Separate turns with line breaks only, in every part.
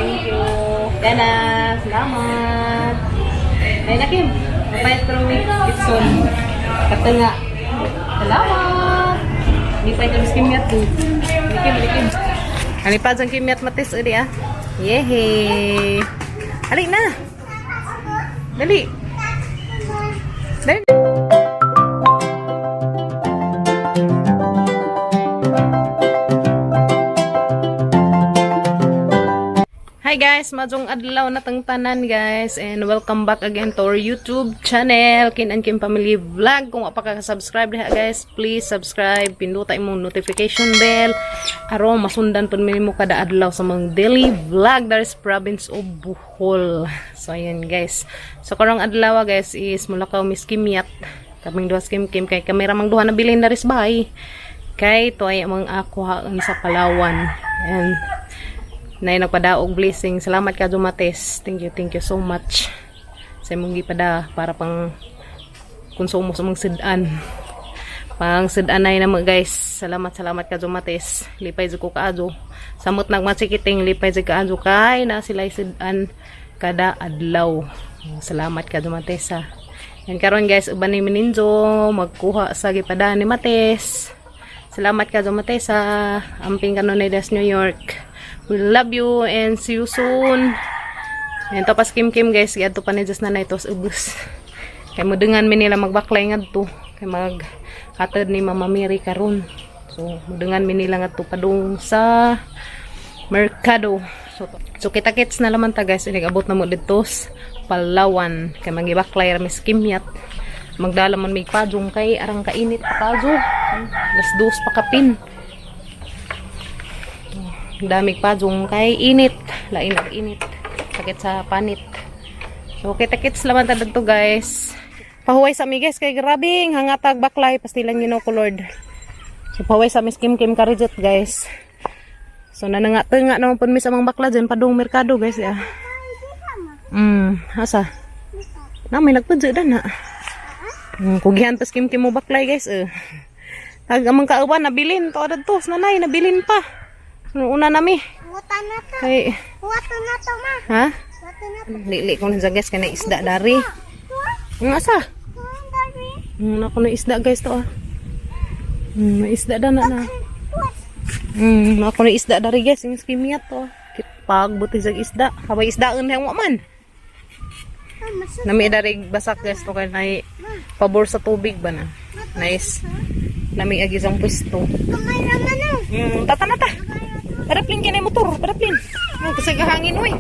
Thank you. Dana, salamat. Ay na Kim, mapayat ko rin kitson. Katanga. Salamat. Hindi pa ito mas kimyat po. Kim. Halipad ang kimyat matis uli ah. Yehey. Halik na. Dali. Dali. Hi guys, majong adlaw na tang tanan guys, and welcome back again to our YouTube channel, Kin and Kim Family Vlog. Kung pa ka subscribe diha guys, please subscribe, pinduta imong notification bell aron masundan pud mo kada adlaw sa mga daily vlog dari sa province of Bohol. So ayan guys, so karong adlaw guys is mulakaw Miss Kimyat, kaming duha Kim kay kamera mang duha na bilin dari sa bahay kay to ay among ako sa Palawan, and na nagpadaog blessing. Salamat ka Dumates. Thank you so much sa imong gipada para pang konsumo sa mga sidan. Pang sidan na mo guys. Salamat ka Dumates. Lipay jud ko kaadto. Samot nagmatsikiting lipay jud kaadto kay na sila sidan kada adlaw. Salamat ka Dumates ha. Yan karon guys, uban ni Meninjo magkuha sa gipada ni Mates. Salamat ka Dumates ha. Amping kanon ni New York. We love you and see you soon. And tapos Kim guys, ato pa ni just na ito sa ubus. Kay mudengan mi nila magbaklay ngadto. Kay maghatod ni Mama Mary karon. So mudengan mi nila ngadto padung sa merkado. So kita-kits na laman ta guys, inigabot na mo dito sa Palawan. Kay magibaklay ra Miss Kimyat. Magdala man mig pajong kay arang kainit pa pajo. Las 2 pa kapin. Damig pa dung kay init, lain ang init, sakit sa panit. So kita-kits laman ta dito guys. Pahuway sa mi guys kay grabing hangatag baklay pastilan Ginoo ko Lord. So pahuway sa Miss Kim Karijot guys. So nananga-tenga naman pud mi sa mga bakla diyan padung merkado guys ya. Asa? Na may nagpudyo na. Kugihan pas Kim mo baklay guys Tag amang kauban nabilin to adto nanay nabilin pa. Una nami.
Wata na to.
Kay
Wata na to ma.
ha?
Wata na to.
Lili ko na guys kana isda dari. Ang asa?
Dari.
Ako na isda guys to ah. May isda na. Ako na isda dari guys, yung skimiyat to. Pag buti sa isda, habay isdaan yang man. Nami dari basak guys to kay nay pabor sa tubig ba na. Nice. Nami agi sang pwesto.
Kamay naman no.
Tata na ta. Paraplin kinay motor, paraplin. Kasi gahangin oy.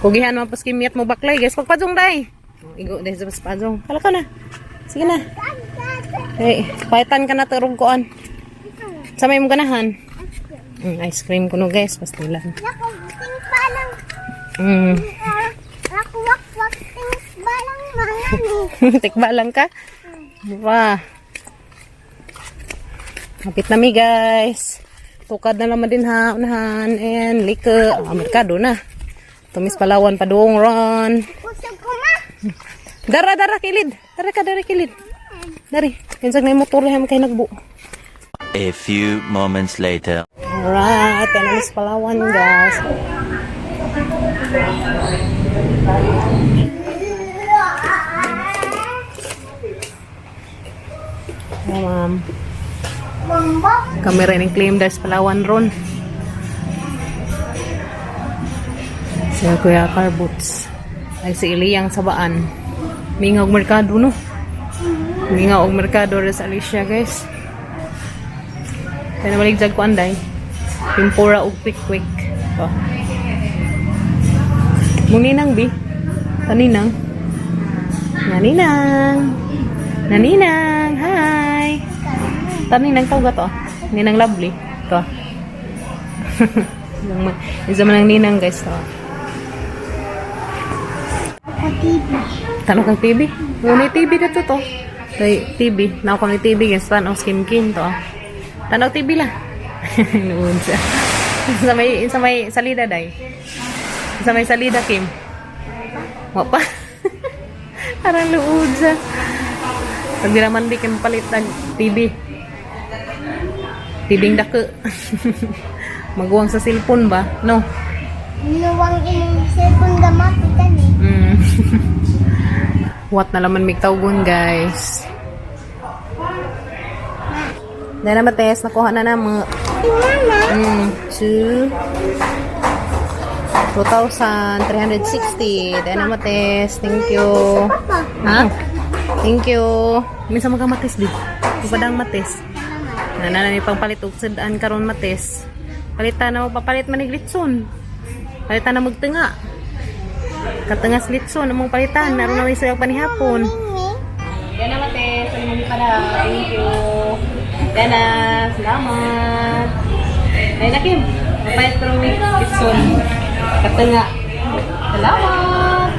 Kugihan mo pas Kimyat mo baklay guys, pagpajong day. Igo day sa pajong. Hala ka na. Sige na. Hey, paitan ka na terug koan. Sa may mong ganahan. Ice cream kuno guys, pastilan.
Ako ting balang. Ako wak ting balang mangan.
Tikbalang ka? Wah. Hapit na mi guys. Tukad na naman din ha, unahan, and lika, merkado na. Tumis Palawan, padung ron.
Usog ko ma.
Dara, kilid. Dara kilid. Dari, kinsag na yung motor na kayo nagbu.
A few moments later.
Alright, yan ang Miss Palawan guys. Oh, ma'am. Kami rin yung claim dahil sa Palawan ron. Si Kuya Carboots. Ay si Iliyang Sabaan. Mingaw merkado no. Mingaw merkado rin sa Alicia guys. Kaya namaligzag ko anday. Pimpura og quick. Oh. Muninang bi. Taninang. Naninang. Hi. Taninang tawag to. Ninang Lovely. To. Isa man ang ninang guys to. Tanong kang TV? May TV na to. May TV. Naw kang TV guys. Tanaw Kim to. Tanaw TV lang. Noon siya. Sa may salida day. Sa may salida Kim. Wapa. Parang luod siya. Pag di naman di Kim palit ng TV. Tibing dake. Maguwang sa cellphone ba? No.
Ninuwang imong cellphone gamat ikan eh.
Mm. What na laman may tawgon, guys. Dahil na mates, nakuha na na mga to 2,360. Dahil na mates. Thank you. Ha? Thank you. Minsan magkamatis di. Ipadang matis. Nananami pang palit og sedaan karon matis. Palitan na magpapalit maniglitson. Palitan na magtunga. Katungas litson among palitan. Naroon na may sayang panihapon. Yan na matis. Ano mo pala. Thank you. Yan na. Salamat. Ay na Kim. Mapalit ko may litson. Katunga. Salamat.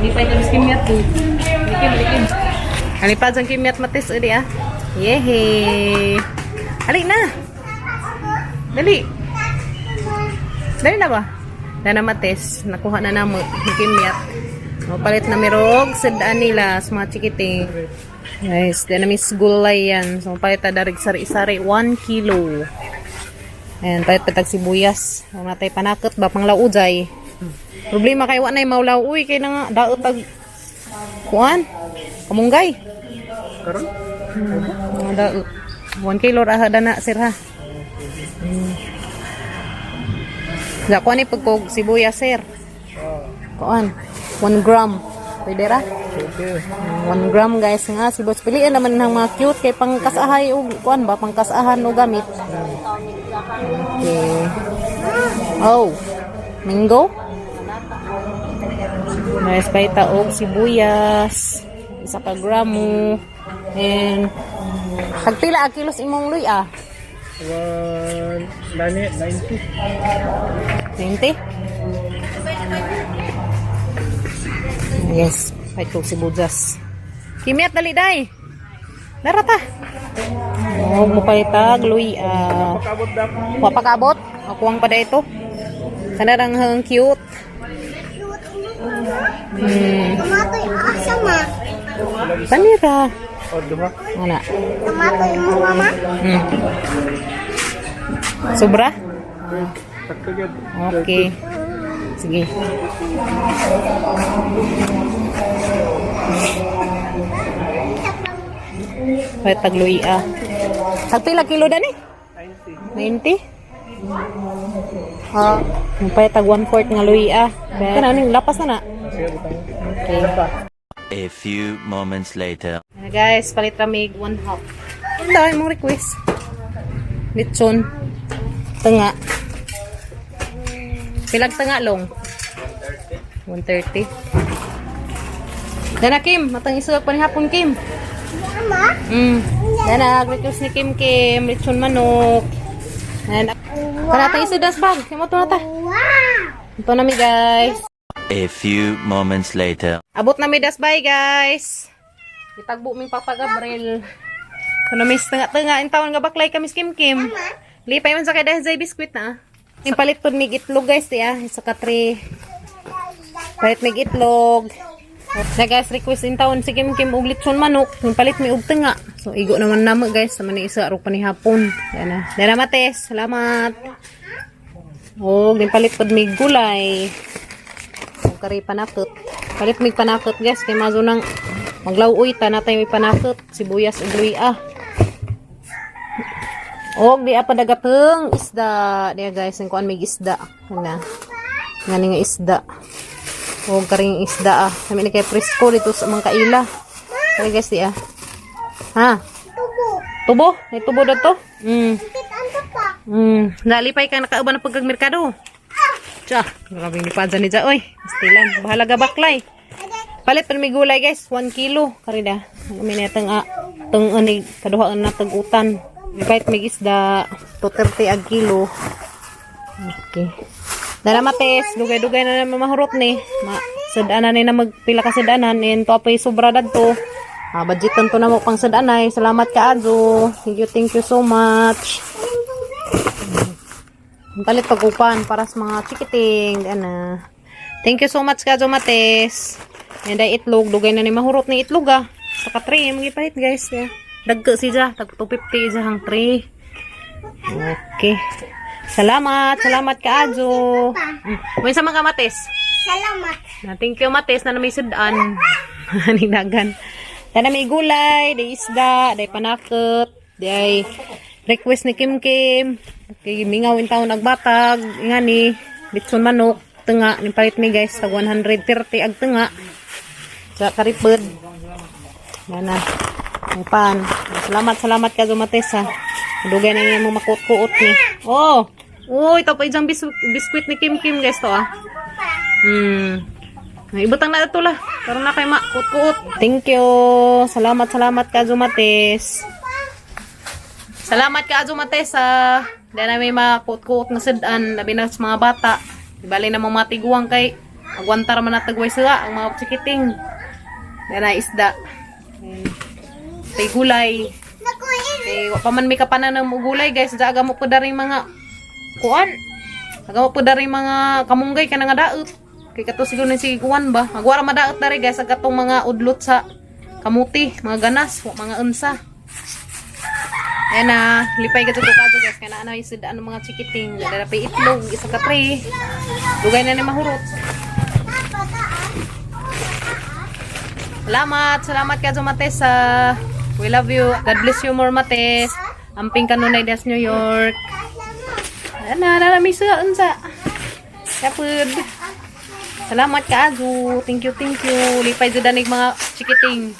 Hindi pa ito kimyat to. Likim. Alipad ang kimyat matis. Uli ah. Yehey. Alik na. Dali. Dali na ba? Dana matis. Nakuha na na mo. Kimyat. Mapalit na mirog. Sedaan nila. Sa mga chikiting. Guys. Dana mis gulay yan. So mapalit na darig sari-sari. 1 kilo. Ayan. Palit patag sibuyas. Matay panakot ba? Pang laujay. Problema kayo na yung maulaw. Uy, kayo na nga. Daot tag. Kuan? Kamunggay.
Karon?
Mga daot. 1 kilo raha na sir ha. Kuan ni pagkog sibuyas sir. Kuan? 1 gram. Pwede ra?
Okay.
1 gram guys nga. Sibuyas piliin naman ng mga cute. Kay pangkasahay o kuan ba? Pangkasahan o gamit. Okay. Oh. Mango? Nice paita og sibuyas. Isa ka gramo. And pagpila ang kilos imong luy ah?
90.
20? Yes, paita og sibuyas. Kimyat dali day. Darata. Oh, mo paita luy ah.
Pakabot daw.
Papakabot. Ako ang pada ito. Kanarang hang cute.
Tomato yung asama.
Panira.
O, duha.
Ana.
Tomato yung mama.
Sobra?
Sakto gyud.
Okay. Sige. Pwede tagluy ah. Tagpila kilo dani? 90. 90? Ah, pwede tag 1/4 nga luy ah. Kana ning lapas na na. Okay.
A few moments later.
Guys, palit ramig 1/2. Ang dami mong request. Litson. Tanga. Pilag tanga long. 130. Dana Kim, matang isuag pa ni hapon Kim.
Mama?
Dana, request ni Kim Kim, litson manok. Dana. Para tayo isuag das bag. Kaya mo ito na ta.
Wow!
Ito na mi guys.
A few moments later.
Abot na mi das bye guys. Itagbo mi Papa Gabriel. Kuno mis tanga-tanga in taon nga baklay kami Kim Kim. Lipay man sa kay dahil sa biskwit na. Impalit pod mig itlog guys tiya, isa ka 3. Palit mig itlog. Na guys, request in taon si Kim Kim og litson manok. Impalit mi og tanga. So igo naman namo guys, naman ni isa ro pa ni hapon. Yan na. Dara mates, salamat. Og impalit pod mig gulay. Og kari panakot. Palit mig panakot guys, kay mazo nang maglawuy ta natay may panakot, sibuyas ug luya. Og di apa dagateng isda. Diya guys, ang kuan may isda. Kana. Ngani nga isda. Og karing isda ah. Kami ni kay presko dito sa mga kaila. Kaya guys di ah. Ha?
Tubo.
Tubo? May tubo dito?
Kit ang tapa.
Nalipay ka nakauban ng pagkagmerkado. Tsa, grabe ni Padza ni Ja. Oy, istilan. Bahala ga baklay. Palit pa may gulay guys. 1 kilo. Karida. Kami netang teng ani kaduha na tagutan. Bait may isda 230 ag kilo. Okay. Dala mates, dugay-dugay na naman mahurot ni. Sedanan ni na magpila ka sedanan and to apay sobra dadto. Budgetan to na mo pang sedanay. Salamat ka Azo. Thank you so much. Palit pagupan para sa mga chikiting. Ana. Thank you so much ka Azo mates. And ay itlog, dugay na ni mahurot ni itlog ah. Saka 3 magipalit guys. Yeah. Dagko siya, tag 250 siya hang 3. Okay. Salamat ka Ajo. May sa mga matis.
Salamat.
Thank you matis na may sudan. Ninagan. Tana may gulay, day isda, day panakot, day request ni Kim Kim. Kay mingawin taon nagbatag, ingani, bitson manok, tenga, ni palit mi guys, tag 130 ag tenga. Sa karipod. Yan na. May pan. Salamat ka Matis ha. Dugay na niya mo makut-kuot ni. Oh! Oh, ito pa isang biskuit ni Kim Kim guys to ah. Ibutang na ito lah. Karoon na kay makut-kuot. Thank you. Salamat ka Matis. Salamat ka Matis ha. Dahil na may makut-kuot na sedan. Labi na sa mga bata. Ibali na mga matiguang kay agwantar man natagway sila ang mga chikiting. Dahil na isda. Tay gulay. Tay paman may kapanan ng gulay guys. Aga mo po daring mga kuan. Aga mo po daring mga kamunggay ka nga daot. Kay kato siguro na si kuan ba. Magwara madaot dari guys. Aga tong mga udlot sa kamuti. Mga ganas. Mga unsa. Ayan na. Lipay ka kadyo guys. Kaya na yung sidaan ng mga chikiting. Dala pa itlog. Isa ka pre. Dugay na ni mahurot. Salamat ka Mates. We love you. God bless you more Mates. Amping kanunay das New York. Ana may saan sa. Kapud. Salamat ka Azu. Thank you. Lipay jud danig mga chikiting.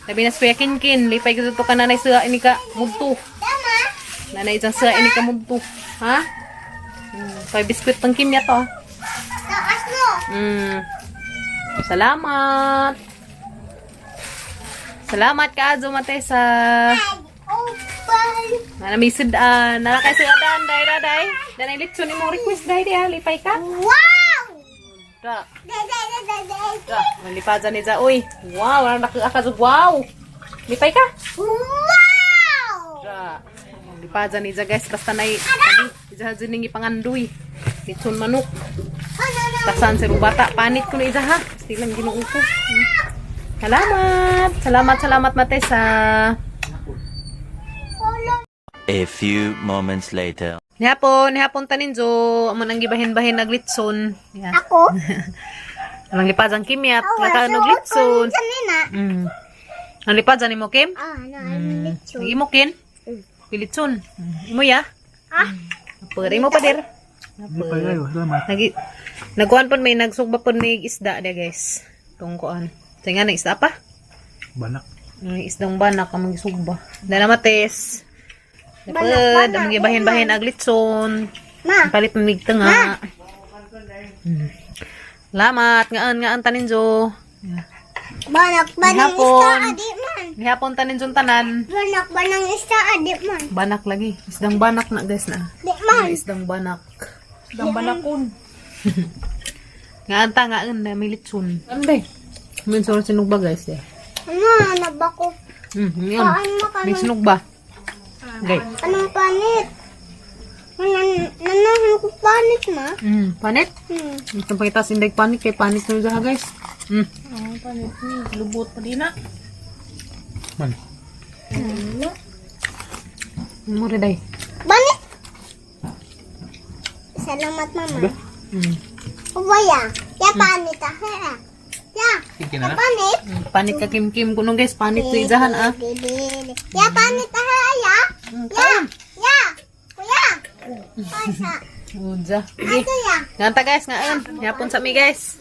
Labi na Kuya Kinkin. Lipay jud to kananay sa ini ka mudto. Nanay isang sa ini ka mudto. Ha? Kay biskwit pang kimya to. Salamat ka Azu Matesa. Nanamisid nalakay sa dan day. Danay litson ni mo request day dia lipay ka.
Wow!
Da. Malipaza ni za uy. Wow, wala nakaka wow. Lipay ka.
Wow!
Da. Malipaza ni za guys basta nay iza juningi pangandoy. Litson manok. Tasan si bata panit ko ni iza ha. Stilang Ginoo ko. Salamat Matesa.
A few moments later.
Nihapon taninjo, amo nang gibahin-bahin naglitson. Yeah.
Ako?
Nang lipazang kimyat, nga naglitson. Nang lipazan ni mo Kim?
Nalitson.
Nagi mo kin? Pilitson. Imo ya? Pwede mo pa dir.
Lipay kayo. Salamat.
Nagkuhan po may nagsugba po may isda dia guys. Tungkuan. Tinga na isda pa?
Banak.
Isdang banak ang magisugba. Dala Mates. Dapat, ang bahin-bahin aglitson.
Ma.
Palit mamigta nga. Salamat. Ngaan taninjo.
Banak isda adi man.
Nihapon taninjo tanan.
Banak isda adi man.
Banak lagi. Isdang banak na guys na.
Di man.
Isdang banak. Isdang banakon. Ngaan na may litson. Anday. May sinugba guys eh.
Nabako.
Yan.
Kaan mo ka
May sinugba. Okay.
Anong panit? Nanahan ko panit ma?
Panit? Ito pa itas inday panit kay panit na dyan guys. Panit ni. Lubot pa din na.
Man.
Mura day.
Panit? Salamat mama. Ubaya. Ya panit ah. Ya.
Sige na.
Panit?
Panit ka Kim kuno guys. Panit to izahan ah.
Ya panit ah ya. Ya. Kuya. Pasa.
Uja.
Ito ya.
Nganta guys ngayon. Yapon sa mi guys.